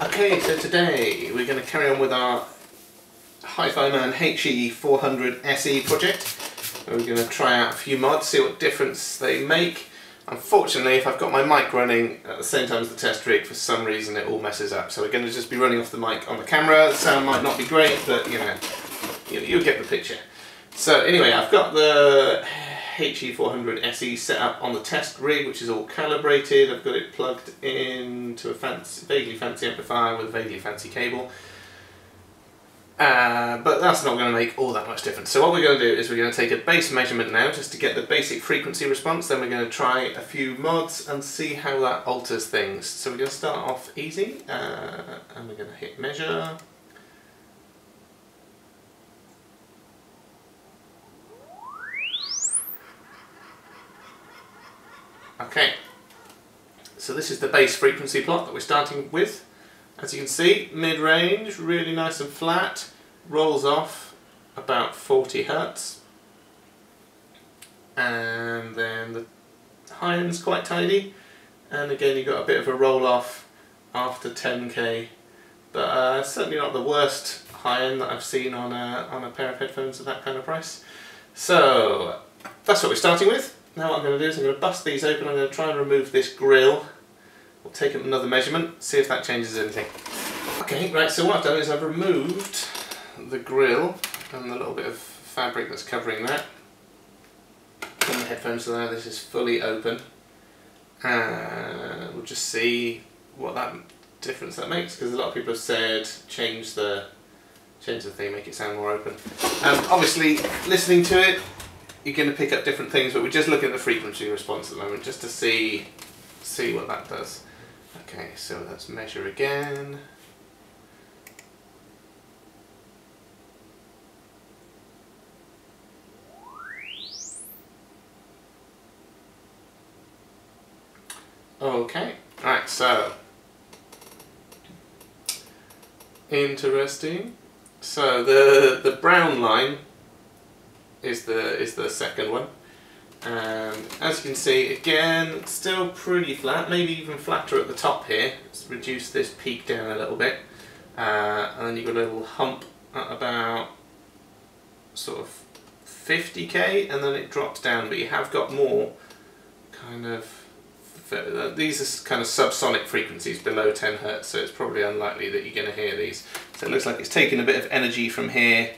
Okay, so today we're going to carry on with our HifiMan HE400se project. We're going to try out a few mods, see what difference they make. Unfortunately, if I've got my mic running at the same time as the test rig, for some reason it all messes up. So we're going to just be running off the mic on the camera. The sound might not be great, but you know, you'll get the picture. So anyway, I've got the HE400se set up on the test rig, which is all calibrated. I've got it plugged into a vaguely fancy amplifier with a vaguely fancy cable. But that's not going to make all that much difference. So what we're going to do is we're going to take a bass measurement now just to get the basic frequency response. Then we're going to try a few mods and see how that alters things. So we're going to start off easy and we're going to hit measure. Okay, so this is the bass frequency plot that we're starting with. As you can see, mid-range, really nice and flat, rolls off about 40 Hz. And then the high end's quite tidy, and again you've got a bit of a roll-off after 10k, but certainly not the worst high end that I've seen on a pair of headphones at that kind of price. So that's what we're starting with. Now what I'm going to do is I'm going to bust these open. I'm going to try and remove this grill. We'll take another measurement, see if that changes anything. Okay, right, so what I've done is I've removed the grill and the little bit of fabric that's covering that from the headphones, so now this is fully open. And we'll just see what that difference that makes, because a lot of people have said change the thing, make it sound more open. Obviously, listening to it, you're going to pick up different things, but we're just looking at the frequency response at the moment just to see what that does. Okay, so let's measure again. Okay, right, so interesting. So the brown line is the second one, and as you can see, again, still pretty flat, maybe even flatter at the top here. Let's reduce this peak down a little bit, and then you've got a little hump at about sort of 50k, and then it drops down, but you have got more kind of, these are kind of subsonic frequencies below 10 Hz, so it's probably unlikely that you're going to hear these. So it looks like it's taken a bit of energy from here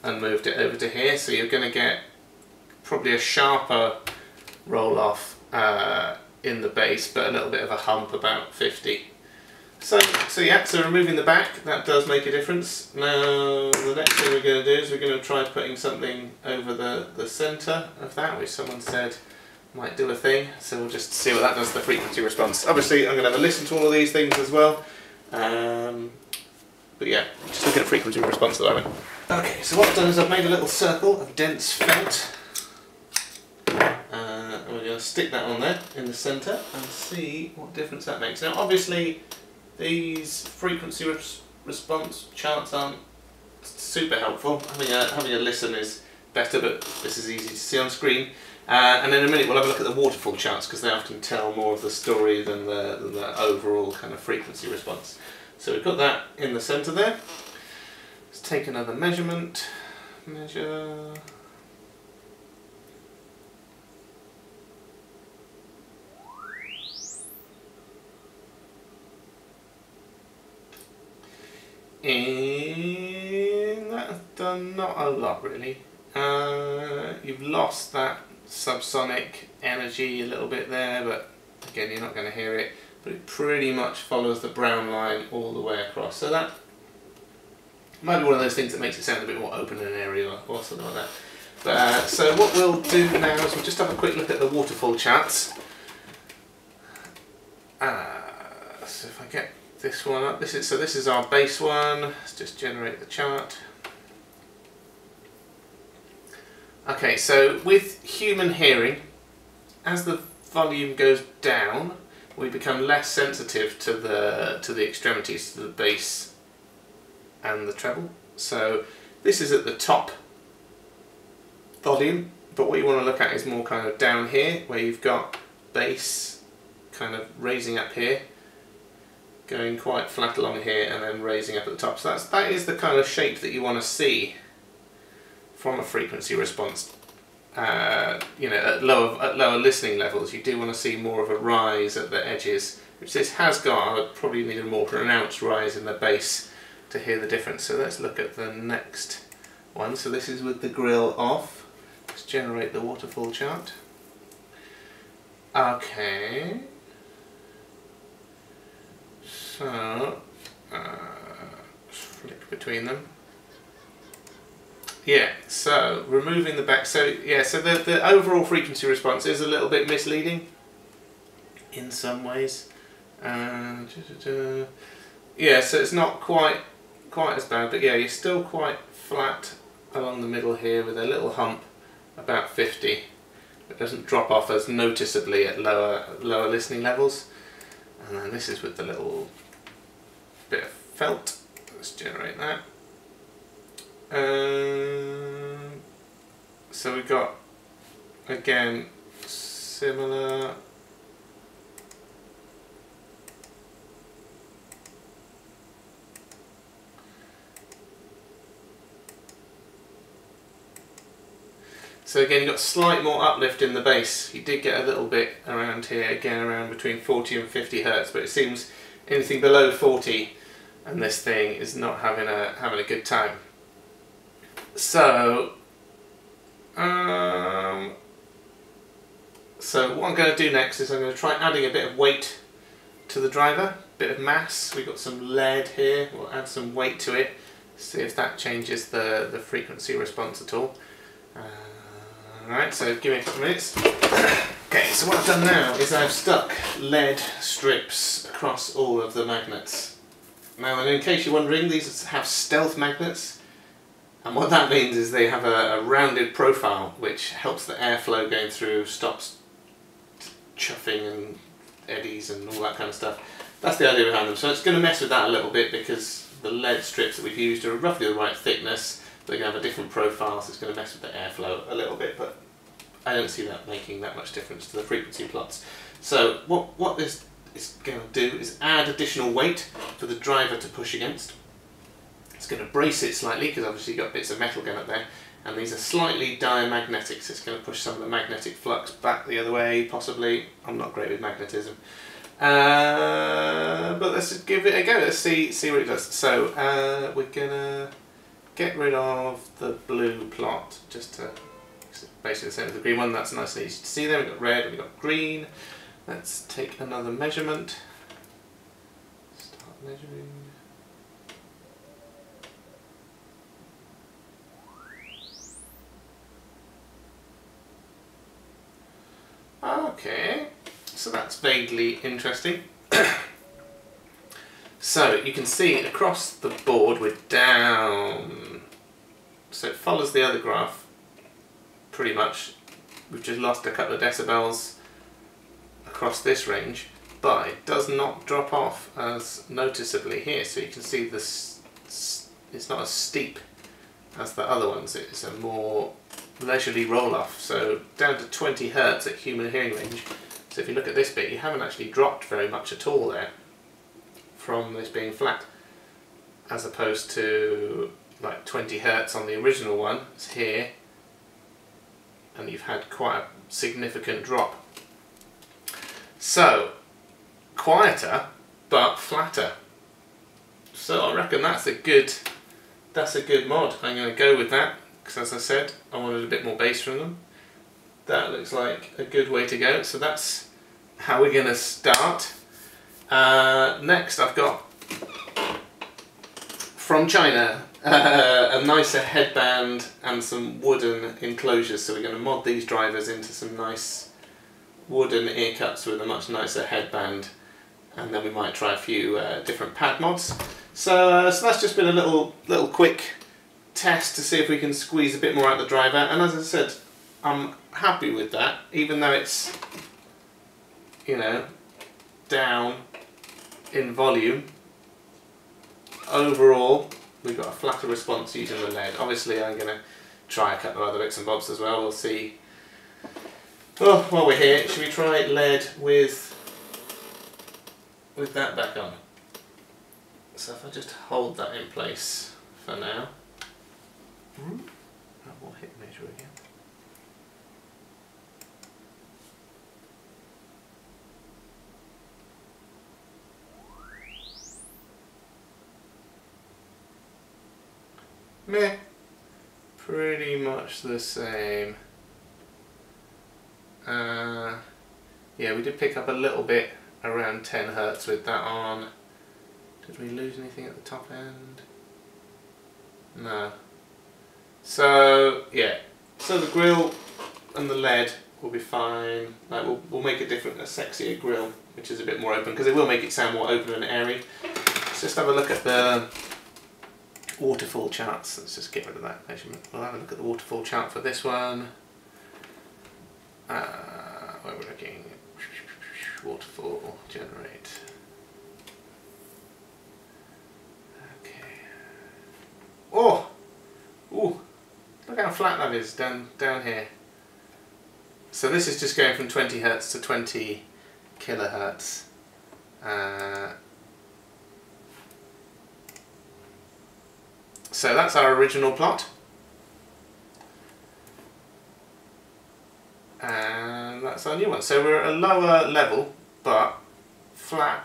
and moved it over to here, so you're going to get probably a sharper roll off in the bass, but a little bit of a hump about 50. So yeah, so removing the back, that does make a difference. Now the next thing we're going to do is we're going to try putting something over the centre of that, which someone said might do a thing, so we'll just see what that does to the frequency response. Obviously I'm going to have a listen to all of these things as well, but yeah, just looking at frequency response at the moment. Okay, so what I've done is I've made a little circle of dense felt, and we're going to stick that on there in the centre and see what difference that makes. Now obviously these frequency response charts aren't super helpful. Having a listen is better, but this is easy to see on screen. And in a minute we'll have a look at the waterfall charts, because they often tell more of the story than the overall kind of frequency response. So we've got that in the centre there. Let's take another measurement. Measure. And that's done not a lot really. You've lost that subsonic energy a little bit there, but again you're not going to hear it, but it pretty much follows the brown line all the way across, so that might be one of those things that makes it sound a bit more open in an area or something like that. But, so what we'll do now is we'll just have a quick look at the waterfall charts. So if I get this one up, this is our base one. Let's just generate the chart. Okay, so with human hearing, as the volume goes down, we become less sensitive to the extremities, to the bass and the treble. So this is at the top volume, but what you want to look at is more kind of down here, where you've got bass kind of raising up here, going quite flat along here and then raising up at the top. So that is the kind of shape that you want to see from a frequency response. You know, at lower listening levels, you do want to see more of a rise at the edges, which this has got. I would probably need a more pronounced rise in the bass to hear the difference. So let's look at the next one. So this is with the grill off. Let's generate the waterfall chart. Okay. So, flick between them. Yeah, so removing the back. So yeah, so the overall frequency response is a little bit misleading in some ways. Yeah, so it's not quite as bad, but yeah, you're still quite flat along the middle here with a little hump about 50. It doesn't drop off as noticeably at lower listening levels. And then this is with the little bit of felt. Let's generate that. So we've got, again, similar. So again, you've got slight more uplift in the bass. You did get a little bit around here, again around between 40 and 50 Hertz, but it seems anything below 40 and this thing is not having a good time. So, so what I'm going to do next is I'm going to try adding a bit of weight to the driver, a bit of mass. We've got some lead here, we'll add some weight to it, see if that changes the frequency response at all. Alright, so give me a couple of minutes. Okay, so what I've done now is I've stuck lead strips across all of the magnets. Now, and in case you're wondering, these have stealth magnets, and what that means is they have a rounded profile which helps the airflow going through, stops chuffing and eddies and all that kind of stuff. That's the idea behind them. So it's going to mess with that a little bit because the lead strips that we've used are roughly the right thickness. They're going to have a different profile, so it's going to mess with the airflow a little bit, but I don't see that making that much difference to the frequency plots. So what this is going to do is add additional weight for the driver to push against. It's going to brace it slightly because obviously you've got bits of metal going up there, and these are slightly diamagnetic, so it's going to push some of the magnetic flux back the other way, possibly. I'm not great with magnetism. But let's give it a go, let's see what it does. So we're going to get rid of the blue plot, just to basically the same as the green one. That's nice and easy to see there. We've got red, we've got green. Let's take another measurement. Start measuring. Okay, so that's vaguely interesting. So you can see across the board we're down. So it follows the other graph pretty much. We've just lost a couple of decibels across this range, but it does not drop off as noticeably here. So you can see this, it's not as steep as the other ones. It's a more leisurely roll off. So down to 20 Hertz at human hearing range. So if you look at this bit, you haven't actually dropped very much at all there from this being flat, as opposed to like 20 Hertz on the original one. It's here, and you've had quite a significant drop. So quieter but flatter. So I reckon that's a good mod. I'm going to go with that because, as I said, I wanted a bit more bass from them. That looks like a good way to go. So that's how we're going to start. Next I've got from China a nicer headband and some wooden enclosures. So we're going to mod these drivers into some nice wooden ear cups with a much nicer headband, and then we might try a few different pad mods. So that's just been a little quick test to see if we can squeeze a bit more out of the driver, and as I said, I'm happy with that, even though it's, you know, down in volume. Overall we've got a flatter response using the lead. Obviously I'm going to try a couple of other bits and bobs as well, we'll see. Oh, while we're here, should we try lead with that back on? So if I just hold that in place for now, I will hit measure again. Meh, pretty much the same. Yeah, we did pick up a little bit around 10 Hertz with that on. Did we lose anything at the top end? No. So yeah, so the grill and the lead will be fine. Like we'll make a sexier grill, which is a bit more open, because it will make it sound more open and airy. Let's just have a look at the waterfall charts. Let's just get rid of that measurement. We'll have a look at the waterfall chart for this one. Where we're looking, waterfall, generate. Okay. Oh! Ooh! Look how flat that is down here. So this is just going from 20 Hertz to 20 kilohertz. So that's our original plot. And that's our new one. So we're at a lower level, but flat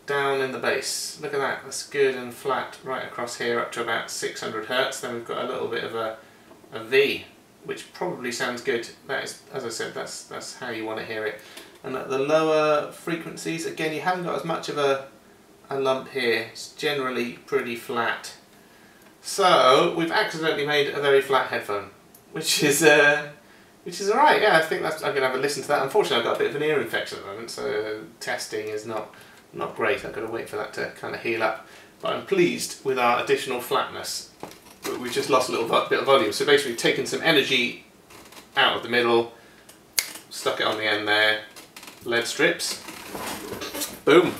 down in the base. Look at that, that's good and flat right across here up to about 600 Hertz. Then we've got a little bit of a V, which probably sounds good. That is, as I said, that's how you want to hear it. And at the lower frequencies, again, you haven't got as much of a lump here. It's generally pretty flat. So we've accidentally made a very flat headphone, which is alright. Yeah, I think I'm going to have a listen to that. Unfortunately, I've got a bit of an ear infection at the moment, so testing is not great. I've got to wait for that to kind of heal up. But I'm pleased with our additional flatness. We've just lost a little bit of volume. So basically, taken some energy out of the middle, stuck it on the end there, lead strips, boom.